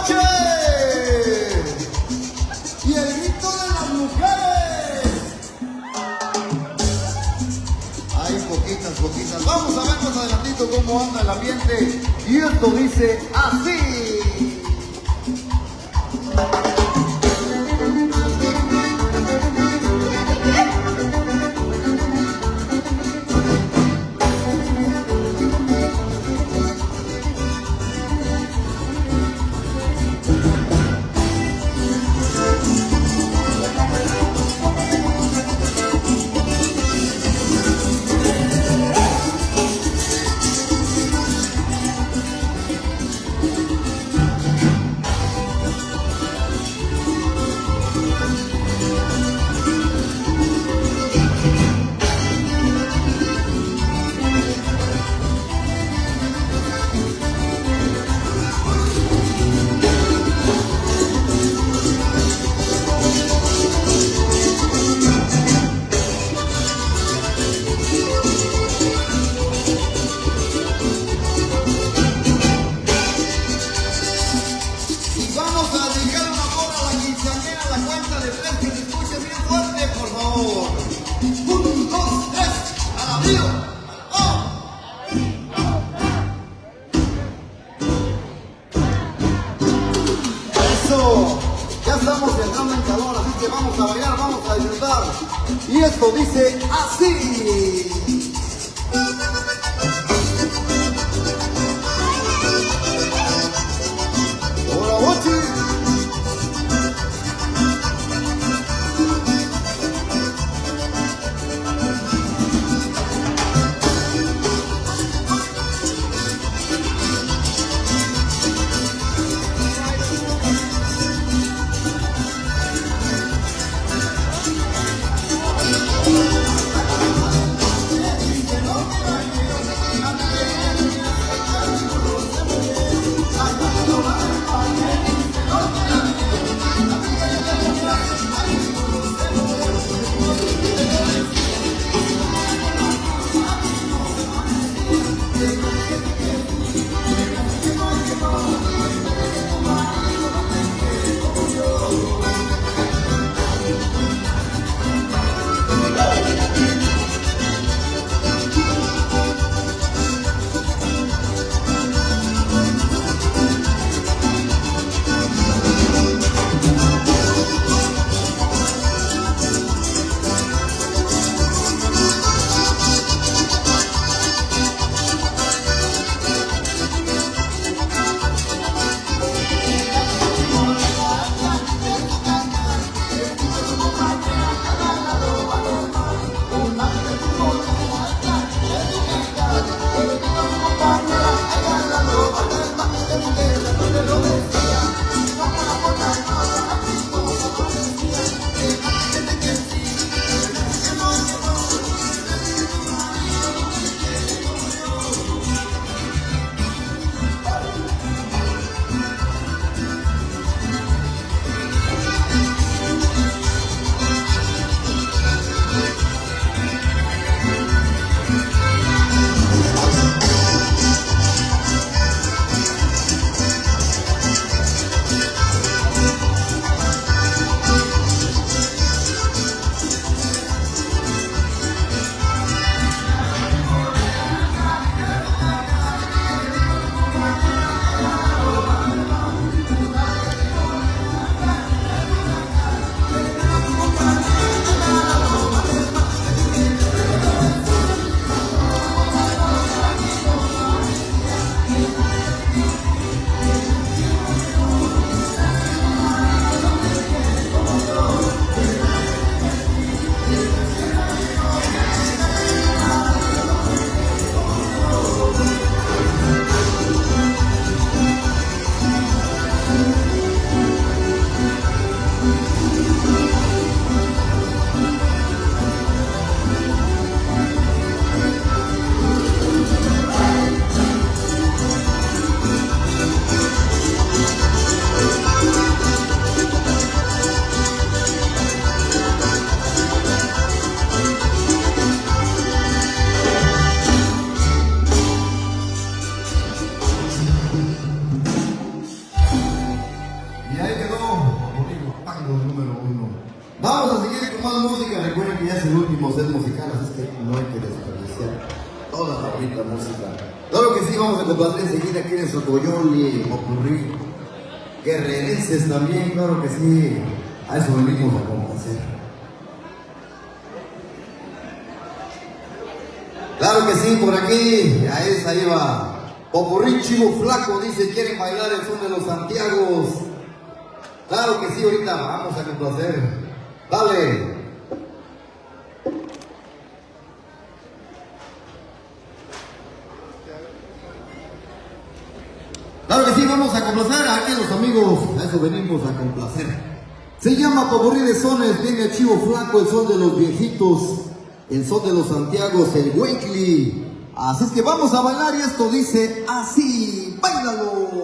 noche! Y el grito de las mujeres. Hay poquitas. Vamos a ver más adelantito cómo anda el ambiente. Y esto dice así. Ya estamos entrando en calor, así que vamos a bailar, vamos a disfrutar. Y esto dice así. Hola, Bochi. vamos a seguir con más música. Recuerden que ya es el último set musical, así es que no hay que desperdiciar toda la bonita música. Claro que sí, vamos a complacer enseguida aquí en Socoyoli, Popurrí, guerrerenses también, claro que sí. A eso venimos a complacer. Claro que sí, por aquí, a esa iba. Popurrí Chivo Flaco, dice, quieren bailar el son de los Santiagos. Claro que sí, ahorita vamos a complacer. Dale. Claro que sí, vamos a complacer aquí a los amigos, a eso venimos a complacer. Se llama Popurrí de Sones, viene Chivo Flaco, el son de los viejitos, el son de los Santiagos, el Huencli. Así es que vamos a bailar y esto dice así, ¡báilalo!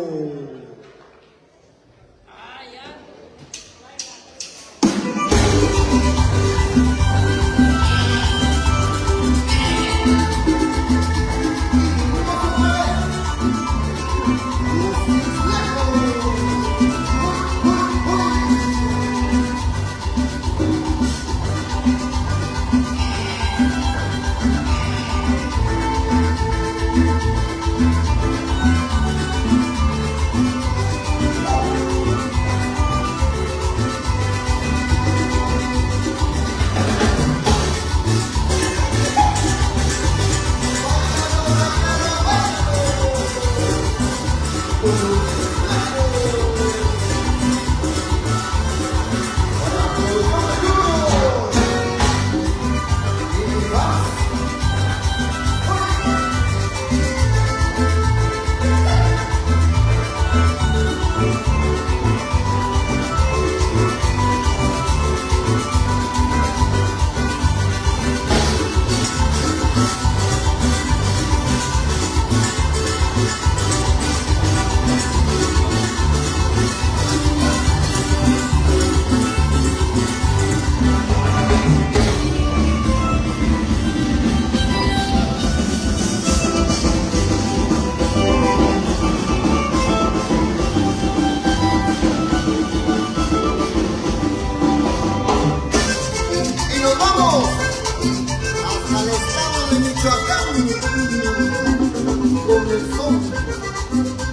Con el son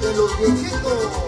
de los viejitos.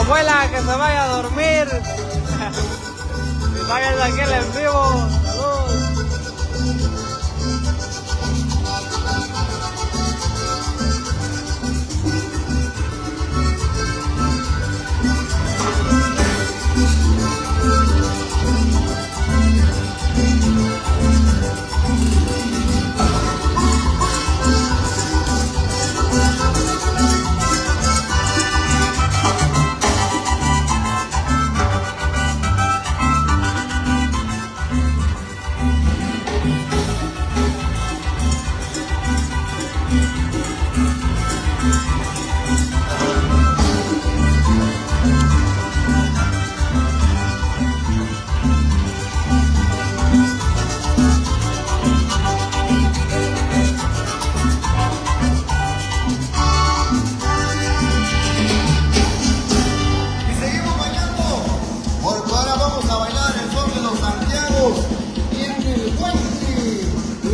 abuela que se vaya a dormir. Y váyanse aquí en vivo. Saludos.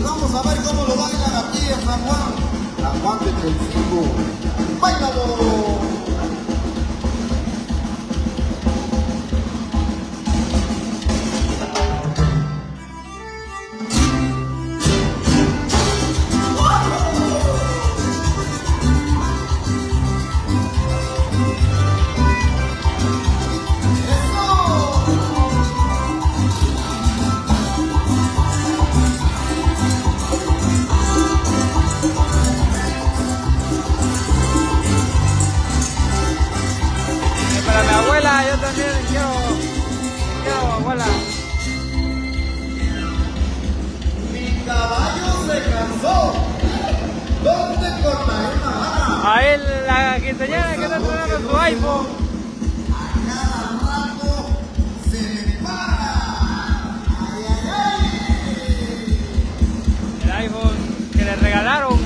Vamos a ver cómo lo bailan aquí en San Juan. San Juan de Telcinco. ¡Báilalo! Para mi abuela, yo también quiero abuela. Mi caballo se cansó. ¿Dónde cortaré una vara? Ahí la quinceañera que está entrenando su iPhone. A cada rato se le para. ¡Ay, ay, ay! El iPhone que le regalaron.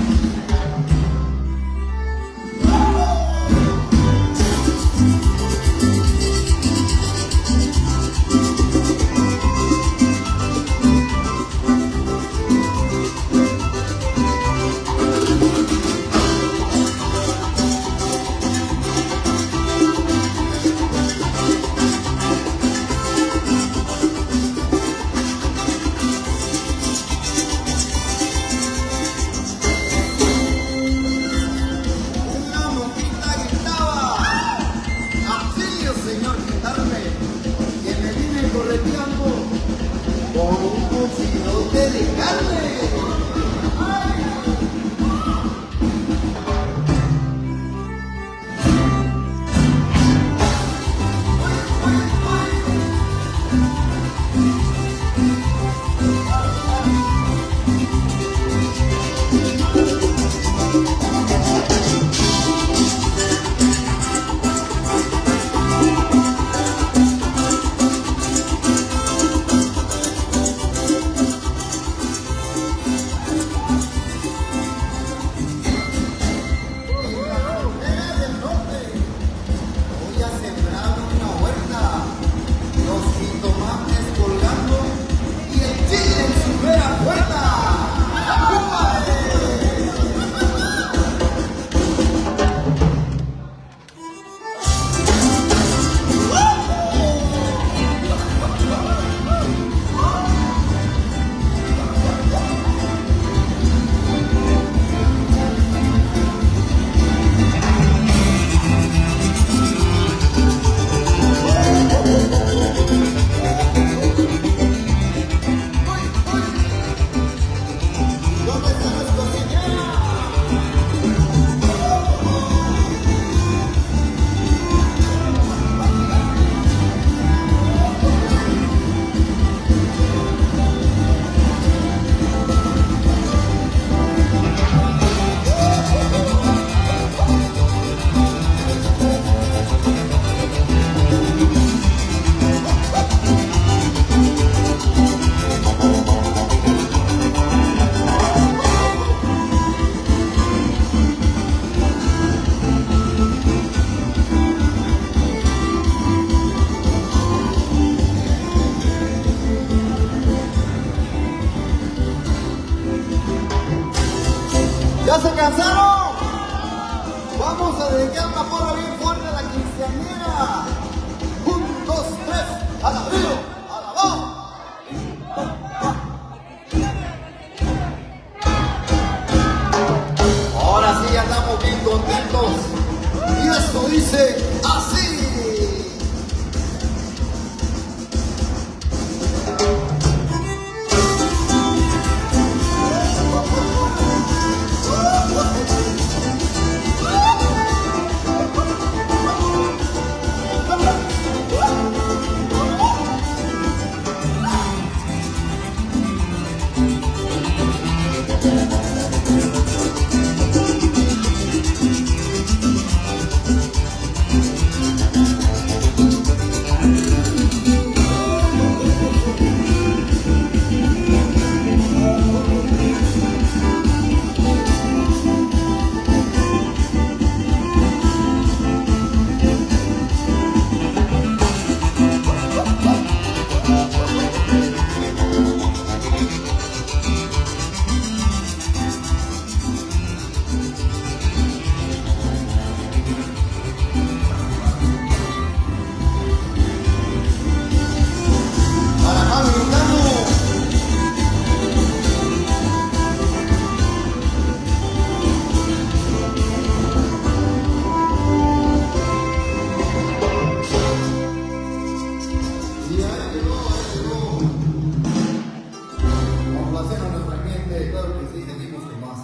Complacer a nuestra gente, claro que sí, seguimos con más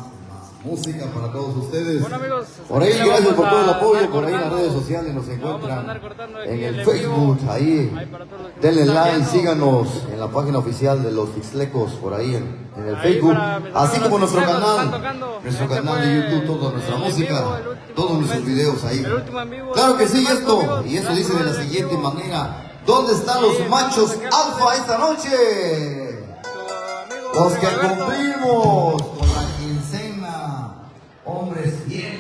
música para todos ustedes. Bueno, amigos, Por ahí, ya gracias vamos por todo el a apoyo, andar por ahí en las cortando. redes sociales nos Ya vamos a encuentran andar cortando aquí en el en Facebook, vivo. ahí. Para todos los que Denle nos están like, viendo. síganos en la página oficial de los Ixlecos, por ahí en el Ahí Facebook, para mis así amigos como nuestro Ixlecos están canal, tocando. nuestro Este canal fue de YouTube, toda nuestra el en música, vivo, el último todos nuestros mes, videos ahí. el último en vivo Claro que de sí, marzo, esto, amigos. y eso Gracias dice por de la ver el siguiente vivo. manera: ¿dónde están los Sí, machos estamos aquí alfa esta noche? Su amigo Los que Alberto. cumplimos con la quincena, hombres bien